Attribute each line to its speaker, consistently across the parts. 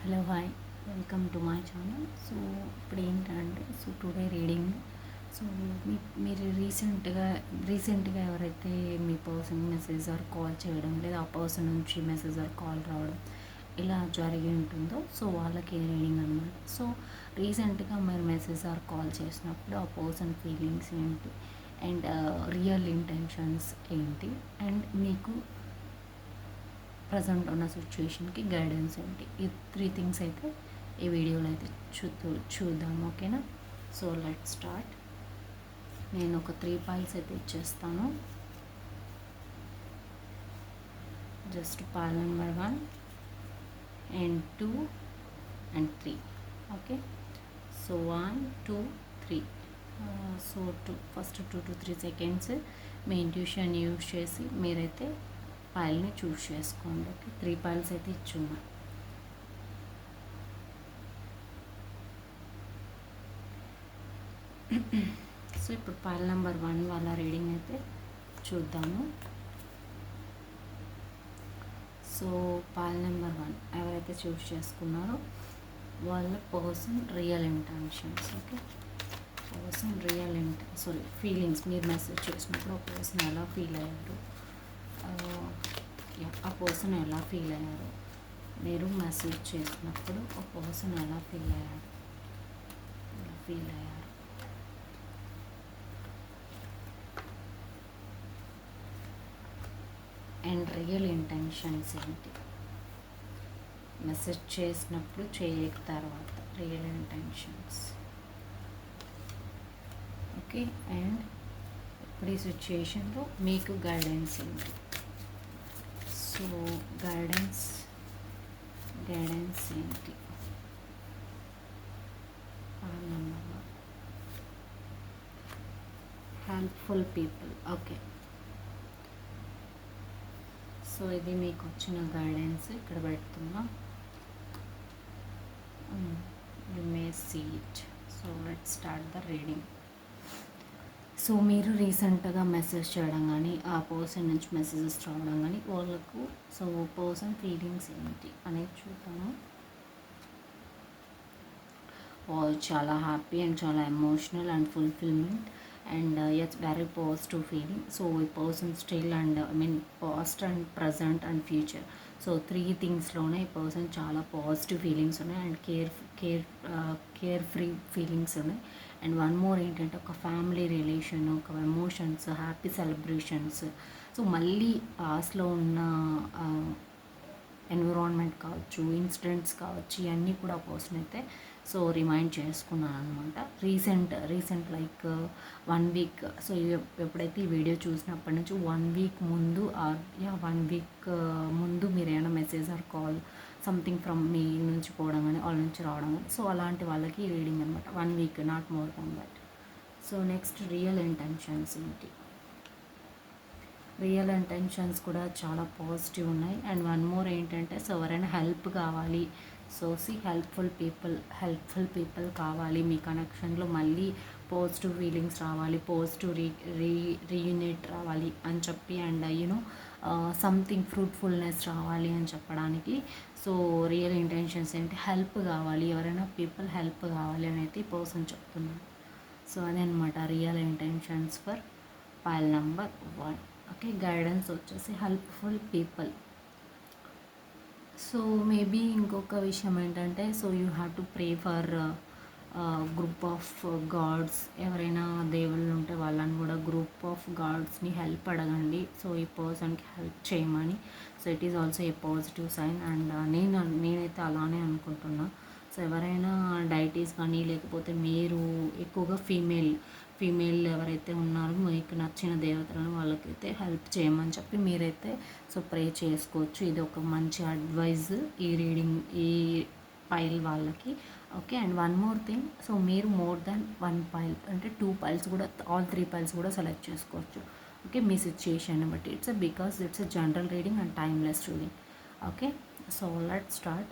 Speaker 1: Hello hi, welcome to my channel. So ఇప్పుడు ఏంటంటే today reading. So మీరు రీసెంట్గా ఎవరైతే మీ పర్సన్ మెసేజ్ ఆర్ కాల్ చేయడం, లేదా ఆ పర్సన్ నుంచి మెసేజ్ ఆర్ కాల్ రావడం ఇలా జరిగి ఉంటుందో సో వాళ్ళకి రీడింగ్ అనమాట. సో రీసెంట్గా మీరు మెసేజ్ ఆర్ కాల్ చేసినప్పుడు ఆ పర్సన్ ఫీలింగ్స్ ఏంటి, అండ్ రియల్ ఇంటెన్షన్స్ ఏంటి, అండ్ మీకు ప్రజెంట్ ఉన్న సిచ్యువేషన్కి గైడెన్స్ ఏంటి, ఈ 3 థింగ్స్ అయితే ఈ వీడియోలో అయితే చూద్దాం. ఓకేనా? So let start. నేను ఒక 3 పైల్స్ అయితే ఇచ్చేస్తాను. Just pile number 1 and 2 and 3. Okay, so 1 2 3. So first 2 to 3 seconds me intuition use చేసి మీరైతే పైల్ని చూస్ చేసుకోండి. ఓకే, 3 పైల్స్ అయితే ఇచ్చున్నా. సో ఇప్పుడు పైల్ నెంబర్ 1 వాళ్ళ రీడింగ్ అయితే చూద్దాము. సో పైల్ నెంబర్ 1 ఎవరైతే చూస్ చేసుకున్నారో వాళ్ళ person real intentions. Okay, person feelings. మీరు మెసేజ్ చేసినప్పుడు ఆ పర్సన్ ఎలా ఫీల్ అయ్యారు, ఆ పర్సన్ ఎలా ఫీల్ అయ్యారు, మీరు మెసేజ్ చేసినప్పుడు ఆ పర్సన్ ఎలా ఫీల్ అయ్యారు. అండ్ రియల్ ఇంటెన్షన్స్ ఏంటి, మెసేజ్ చేసినప్పుడు చేయక తర్వాత రియల్ ఇంటెన్షన్స్. ఓకే, అండ్ ఇప్పుడు ఈ సిచ్యుయేషన్లో మీకు గైడెన్స్ ఏంటి. సో గైడెన్స్ ఏంటి. Helpful people. ఓకే, సో ఇది మీకు వచ్చిన గైడెన్స్ ఇక్కడ పెడుతున్నా. You may see it. So let's start the reading. So మీరు రీసెంట్గా మెసేజ్ చేయడం కానీ, ఆ పర్సన్ నుంచి మెసేజెస్ రావడం కానీ వాళ్ళకు సో పర్సన్ ఫీలింగ్స్ ఏంటి అనేది చూద్దాము. వాళ్ళు చాలా హ్యాపీ అండ్ చాలా emotional and fulfilment and it's very positive feeling. So ఈ person still and past and present and future. So 3 థింగ్స్లోనే ఈ పర్సన్ చాలా పాజిటివ్ ఫీలింగ్స్ ఉన్నాయి అండ్ కేర్ ఫ్రీ ఫీలింగ్స్ ఉన్నాయి. అండ్ వన్ మోర్ ఏంటంటే ఒక ఫ్యామిలీ రిలేషన్, ఒక ఎమోషన్స్, హ్యాపీ సెలబ్రేషన్స్. సో మళ్ళీ పాస్ట్లో ఉన్న ఎన్విరాన్మెంట్ కావచ్చు, ఇన్సిడెంట్స్ కావచ్చు, ఇవన్నీ కూడా పర్సన్ అయితే సో రిమైండ్ చేసుకున్నాను అనమాట. Recent like 1 week. సో ఎప్పుడైతే ఈ వీడియో చూసినప్పటి నుంచి 1 వీక్ ముందు 1 వీక్ ముందు మీరు ఏమైనా message or call something from మీ నుంచి పోవడం కానీ వాళ్ళ నుంచి రావడం కానీ సో అలాంటి వాళ్ళకి రీడింగ్ అనమాట. 1 week, not more than that. So next real intentions ఏంటి. రియల్ ఇంటెన్షన్స్ కూడా చాలా పాజిటివ్ ఉన్నాయి. అండ్ వన్ మోర్ ఏంటంటే సో ఎవరైనా హెల్ప్ కావాలి. సో హెల్ప్ఫుల్ పీపుల్ కావాలి మీ కనెక్షన్లో. మళ్ళీ పాజిటివ్ ఫీలింగ్స్ రావాలి, పాజిటివ్ రీయూనిట్ రావాలి అని చెప్పి, అండ్ యూనో సంథింగ్ ఫ్రూట్ఫుల్నెస్ రావాలి అని చెప్పడానికి. సో రియల్ ఇంటెన్షన్స్ ఏంటి, హెల్ప్ కావాలి, ఎవరైనా పీపుల్ హెల్ప్ కావాలి అని అయితే ఈ పర్సన్ చెప్తున్నాను. సో అదే అనమాట real intentions for pile number 1. Okay, guidance వచ్చేసి హెల్ప్ఫుల్ పీపుల్. సో మేబీ ఇంకొక విషయం ఏంటంటే so you have to pray for group of gods. ఎవరైనా దేవుళ్ళు ఉంటే వాళ్ళని కూడా గ్రూప్ ఆఫ్ గాడ్స్ని హెల్ప్ అడగండి. సో ఈ పర్సన్కి హెల్ప్ చేయమని. So it is also a positive sign. And నేనైతే అలానే అనుకుంటున్నా. సో ఎవరైనా డైటీస్ కానీ లేకపోతే మీరు ఎక్కువగా ఫీమేల్ ఎవరైతే ఉన్నారో మీకు నచ్చిన దేవతలను వాళ్ళకైతే హెల్ప్ చేయమని చెప్పి మీరైతే సో ప్రే చేసుకోవచ్చు. ఇది ఒక మంచి అడ్వైజ్ ఈ పైల్ వాళ్ళకి. Okay, and one more thing. So మీరు మోర్ దాన్ 1 పైల్ అంటే 2 పైల్స్ కూడా, ఆల్ 3 పైల్స్ కూడా సెలెక్ట్ చేసుకోవచ్చు. ఓకే, మీ సిచ్యుయేషన్ బట్టి because it's a general reading and timeless reading. Okay, so let's start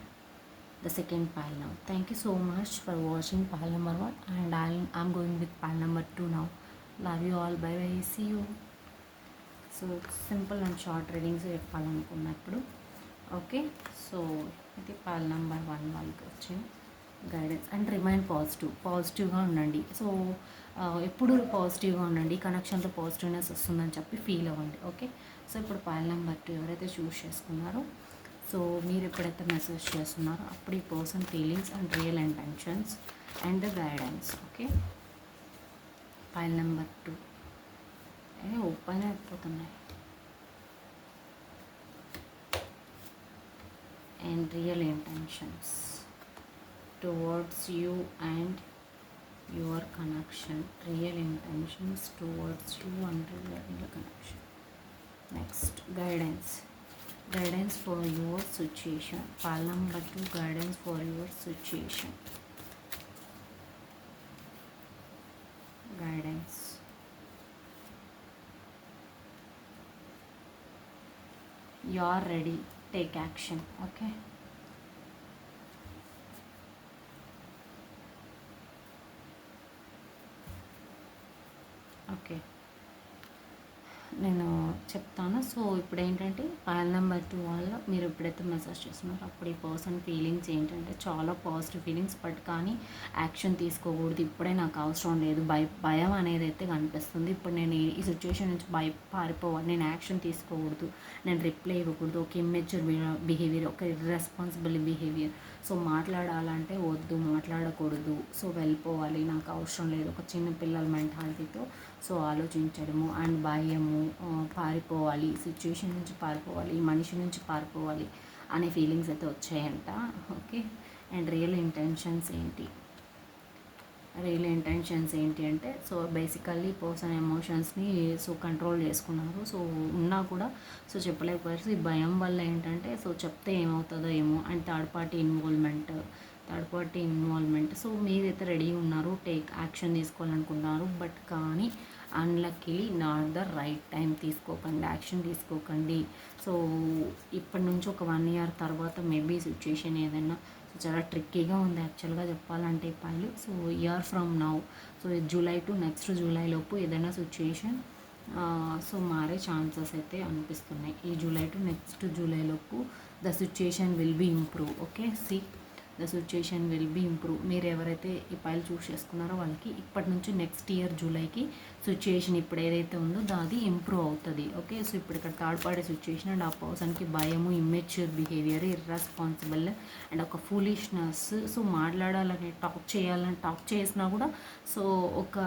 Speaker 1: the second pile now. Thank you so much for watching pile number 1, and I'm going with pile number 2 now. Love you all. Bye bye. See you. So simple and short readings చెప్పాలనుకున్నప్పుడు. Okay, so అయితే Paul number 1 వాళ్ళకి వచ్చింది guidance and remain పాజిటివ్గా ఉండండి. So ఎప్పుడు పాజిటివ్గా ఉండండి, కనెక్షన్లో positiveness వస్తుందని చెప్పి ఫీల్ అవ్వండి. ఓకే, సో ఇప్పుడు పాల్ నెంబర్ 2 ఎవరైతే చూస్ చేసుకున్నారో, సో మీరు ఎప్పుడైతే మెసేజ్ చేస్తున్నారో అప్పుడు ఈ person feelings and real intentions and the guidance. Okay, pile number 2 open అయిపోతున్నాయి. And real intentions towards you and your connection. Real intentions towards you and your connection. Next, guidance for your situation. Pile number 2, guidance for your situation. Guidance. You are ready, take action. Okay, okay నేను చెప్తాను. So ఇప్పుడు ఏంటంటే Paul number 2 వల్ల మీరు ఎప్పుడైతే message చేస్తున్నారో అప్పుడు ఈ పర్సన్ ఫీలింగ్స్ ఏంటంటే చాలా పాజిటివ్ ఫీలింగ్స్, బట్ కానీ యాక్షన్ తీసుకోకూడదు, ఇప్పుడే నాకు అవసరం లేదు, భయం అనేది అయితే కనిపిస్తుంది. ఇప్పుడు నేను ఈ సిచ్యువేషన్ నుంచి పారిపోవాలి, నేను యాక్షన్ తీసుకోకూడదు, నేను రిప్లై ఇవ్వకూడదు, ఒక ఇమ్మెచ్యూర్ బిహేవియర్, ఒక ఇర్రెస్పాన్సిబుల్ బిహేవియర్. సో మాట్లాడాలంటే వద్దు, మాట్లాడకూడదు, సో వెళ్ళిపోవాలి, నాకు అవసరం లేదు, ఒక చిన్న పిల్లల మెంటాలిటీతో సో ఆలోచించడము అండ్ భయము, పారిపోవాలి, సిచ్యువేషన్ నుంచి పారిపోవాలి, ఈ మనిషి నుంచి పారిపోవాలి అనే ఫీలింగ్స్ అయితే వచ్చాయంట. ఓకే, అండ్ రియల్ ఇంటెన్షన్స్ ఏంటి అంటే సో బేసికల్లీ పర్సన్ ఎమోషన్స్ని సో కంట్రోల్ చేసుకున్నారు. సో ఉన్నా కూడా సో చెప్పలేకపోయారు. ఈ భయం వల్ల ఏంటంటే సో చెప్తే ఏమవుతుందో ఏమో and third party involvement. So మీరైతే రెడీ ఉన్నారు, టేక్ యాక్షన్ తీసుకోవాలనుకున్నారు, బట్ కానీ unluckily not the right time. Action తీసుకోకండి. సో ఇప్పటి నుంచి ఒక 1 year తర్వాత మేబీ సిచ్యుయేషన్ ఏదైనా చాలా ట్రిక్కీగా ఉంది యాక్చువల్గా చెప్పాలంటే పాయిలు. So year from now, so July to next July లోపు ఏదైనా సిచ్యుయేషన్ సో మారే ఛాన్సెస్ అయితే అనిపిస్తున్నాయి. ఈ జూలై టు నెక్స్ట్ జూలై లోపు the situation will be improve. Okay, the situation will be improve. మీరు ఎవరైతే ఈ పైలు చూస్ చేసుకున్నారో వాళ్ళకి ఇప్పటి నుంచి నెక్స్ట్ ఇయర్ జూలైకి సిచ్యుయేషన్ ఇప్పుడు ఏదైతే ఉందో దాది ఇంప్రూవ్ అవుతుంది. ఓకే, సో ఇప్పుడు ఇక్కడ థర్డ్ పార్టీ సిచ్యుయేషన్ అండ్ ఆ పర్సన్కి భయము, ఇమ్మెచ్యూర్ బిహేవియర్, ఇర్రెస్పాన్సిబుల్ అండ్ ఒక ఫూలిష్నెస్. సో మాట్లాడాలని టాక్ చేసినా కూడా సో ఒక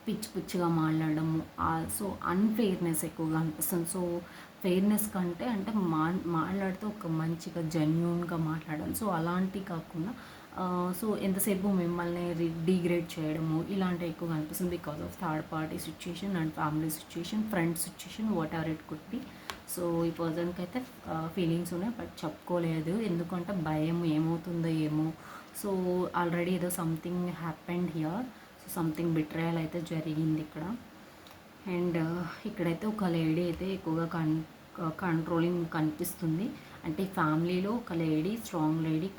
Speaker 1: పిచ్చిగా మాట్లాడము, సో అన్ఫెయిర్నెస్ ఎక్కువగా అనిపిస్తుంది. సో ఫెయిర్నెస్ కంటే అంటే మాట్లాడితే ఒక మంచిగా జెన్యూన్గా మాట్లాడాలి. సో అలాంటి కాకుండా సో ఎంతసేపు మిమ్మల్ని డిగ్రేడ్ చేయడము ఇలాంటివి ఎక్కువగా అనిపిస్తుంది because of third party situation and family situation, friends situation, what ever it could be. So ఈ పర్సన్కి అయితే ఫీలింగ్స్ ఉన్నాయి, బట్ చెప్పుకోలేదు ఎందుకంటే భయం ఏమవుతుందో ఏమో. సో ఆల్రెడీ ఏదో something happened here, so something betrayal అయితే జరిగింది ఇక్కడ. అండ్ ఇక్కడైతే ఒక లేడీ అయితే ఎక్కువగా కంట్రోలింగ్ కనిపిస్తుంది. అంటే ఫ్యామిలీలో ఒక లేడీ, స్ట్రాంగ్ లేడీ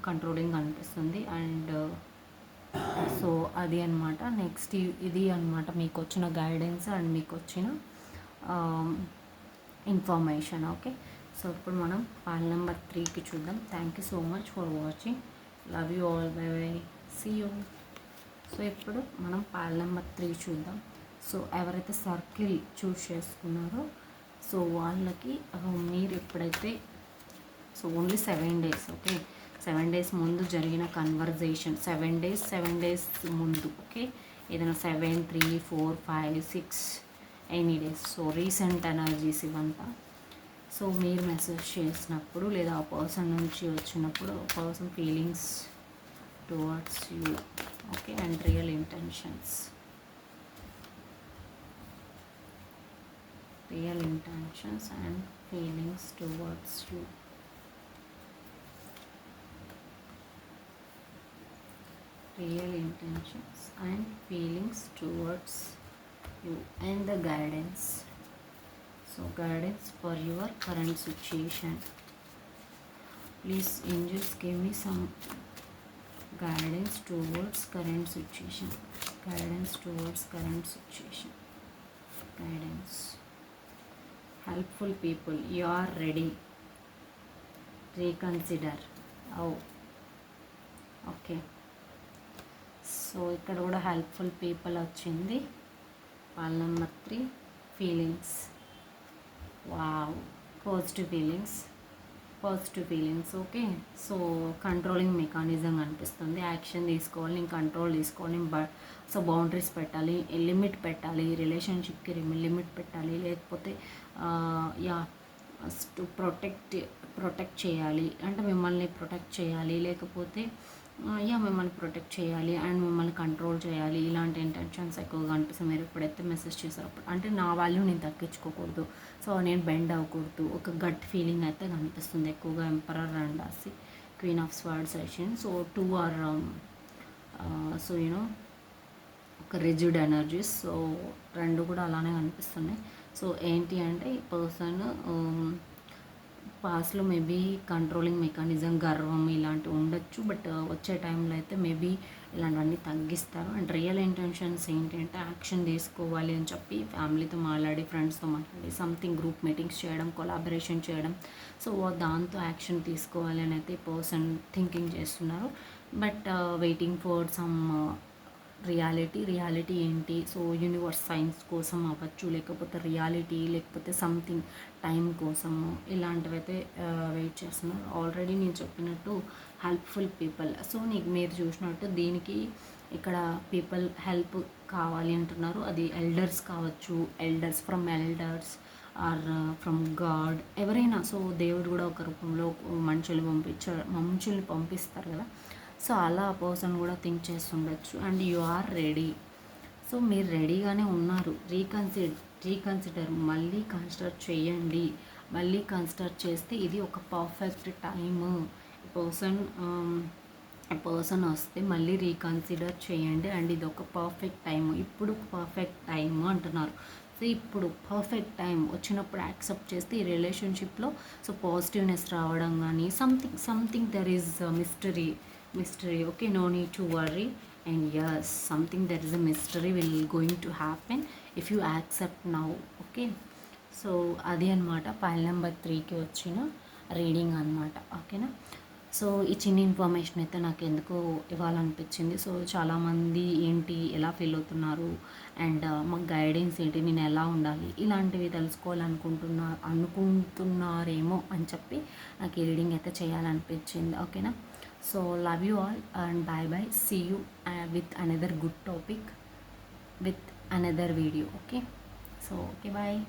Speaker 1: కంట్రోలింగ్ కనిపిస్తుంది. అండ్ సో అది అనమాట. నెక్స్ట్ ఇది అనమాట మీకు వచ్చిన గైడెన్స్ అండ్ మీకు వచ్చిన ఇన్ఫర్మేషన్. ఓకే, సో ఇప్పుడు మనం పాల్ నెంబర్ 3కి చూద్దాం. Thank you so much for watching. Love you all. Bye bye, see you. So ఇప్పుడు మనం పాల్ నెంబర్ 3 చూద్దాం. సో ఎవరైతే సర్కిల్ చూస్ చేసుకున్నారో సో వాళ్ళకి మీరు ఎప్పుడైతే so only 7 days, okay 7 days ముందు జరిగిన కన్వర్జేషన్, 7 days ముందు, ఓకే ఏదైనా 7, 3, 4, 5, 6 any days. So recent energies ఇవంతా. సో మీరు మెసేజ్ చేసినప్పుడు లేదా ఆ పర్సన్ నుంచి వచ్చినప్పుడు person feelings towards you, okay and real intentions and feelings towards you. Real intentions and feelings towards you and the guidance. So guidance for your current situation. Please angels give me some guidance towards current situation. Guidance. Helpful people, you are ready. Reconsider. Okay, so ఇక్కడ కూడా helpful people వచ్చింది. వాళ్ళ number 3 feelings. Wow, positive feelings. Okay, so controlling mechanism అనిపిస్తుంది. Action తీసుకోవాలి, నేను control తీసుకోవాలి, so boundaries పెట్టాలి, limit పెట్టాలి, రిలేషన్షిప్కి లిమిట్ పెట్టాలి, లేకపోతే యా టు ప్రొటెక్ట్ చేయాలి, అంటే మిమ్మల్ని ప్రొటెక్ట్ చేయాలి, లేకపోతే మిమ్మల్ని ప్రొటెక్ట్ చేయాలి అండ్ మిమ్మల్ని కంట్రోల్ చేయాలి. ఇలాంటి ఇంటెన్షన్స్ ఎక్కువగా అనిపిస్తుంది. మీరు ఎప్పుడైతే మెసేజ్ చేశారో అంటే నా వాల్యూ నేను తగ్గించుకోకూడదు, సో నేను బెండ్ అవ్వకూడదు, ఒక గట్ ఫీలింగ్ అయితే కనిపిస్తుంది ఎక్కువగా. ఎంపరర్ అండ్ రాసి queen of swords session. So 2 or so ఒక రిజిడ్ ఎనర్జీస్. సో 2 కూడా అలానే కనిపిస్తున్నాయి. సో ఏంటి అంటే ఈ పర్సన్ పాస్ట్లో మేబీ కంట్రోలింగ్ మెకానిజం, గర్వం ఇలాంటివి ఉండొచ్చు. బట్ వచ్చే టైంలో అయితే మేబీ ఇలాంటివన్నీ తగ్గిస్తారు. అండ్ రియల్ ఇంటెన్షన్స్ ఏంటంటే యాక్షన్ తీసుకోవాలి అని చెప్పి ఫ్యామిలీతో మాట్లాడి, ఫ్రెండ్స్తో మాట్లాడి, సంథింగ్ గ్రూప్ మీటింగ్స్ చేయడం, కొలాబరేషన్ చేయడం, సో దాంతో యాక్షన్ తీసుకోవాలి అని అయితే పర్సన్ థింకింగ్ చేస్తున్నారు. But waiting for some reality ఏంటి, సో యూనివర్స్ సైన్స్ కోసం అవ్వచ్చు, లేకపోతే రియాలిటీ, లేకపోతే సంథింగ్ టైం కోసము, ఇలాంటివి అయితే వెయిట్ చేస్తున్నారు. ఆల్రెడీ నేను చెప్పినట్టు హెల్ప్ఫుల్ పీపుల్. సో మీరు చూసినట్టు దీనికి ఇక్కడ పీపుల్ హెల్ప్ కావాలి అంటున్నారు. అది ఎల్డర్స్ కావచ్చు, from elders or from god, ఎవరైనా. సో దేవుడు కూడా ఒక రూపంలో మనుషుల్ని పంపిస్తారు కదా, సో అలా ఆ పర్సన్ కూడా థింక్ చేస్తుండొచ్చు. And you are ready, so మీరు రెడీగానే ఉన్నారు. రీకన్సిడర్ మళ్ళీ కన్సిడర్ చేయండి. మళ్ళీ కన్సిడర్ చేస్తే ఇది ఒక పర్ఫెక్ట్ టైము. పర్సన్ వస్తే మళ్ళీ రీకన్సిడర్ చేయండి అండ్ ఇది ఒక పర్ఫెక్ట్ టైము. ఇప్పుడు పర్ఫెక్ట్ టైము అంటున్నారు. సో ఇప్పుడు పర్ఫెక్ట్ టైం వచ్చినప్పుడు యాక్సెప్ట్ చేస్తే ఈ రిలేషన్షిప్లో సో పాజిటివ్నెస్ రావడం కానీ something there is mystery. Okay, no need to worry, and yes, something that is a mystery will going to happen if you accept now. Okay, so అది అనమాట file number 3కి వచ్చిన reading అనమాట. ఓకేనా, so ఈ చిన్న ఇన్ఫర్మేషన్ అయితే నాకు ఎందుకు ఇవ్వాలనిపించింది. సో చాలామంది ఏంటి ఎలా ఫీల్ అవుతున్నారు అండ్ మాకు గైడెన్స్ ఏంటి, నేను ఎలా ఉండాలి, ఇలాంటివి అనుకుంటున్నారేమో అని చెప్పి నాకు ఈ రీడింగ్ అయితే చేయాలనిపించింది. ఓకేనా, so love you all and bye bye, see you with another good topic with another video. Okay, so okay, bye.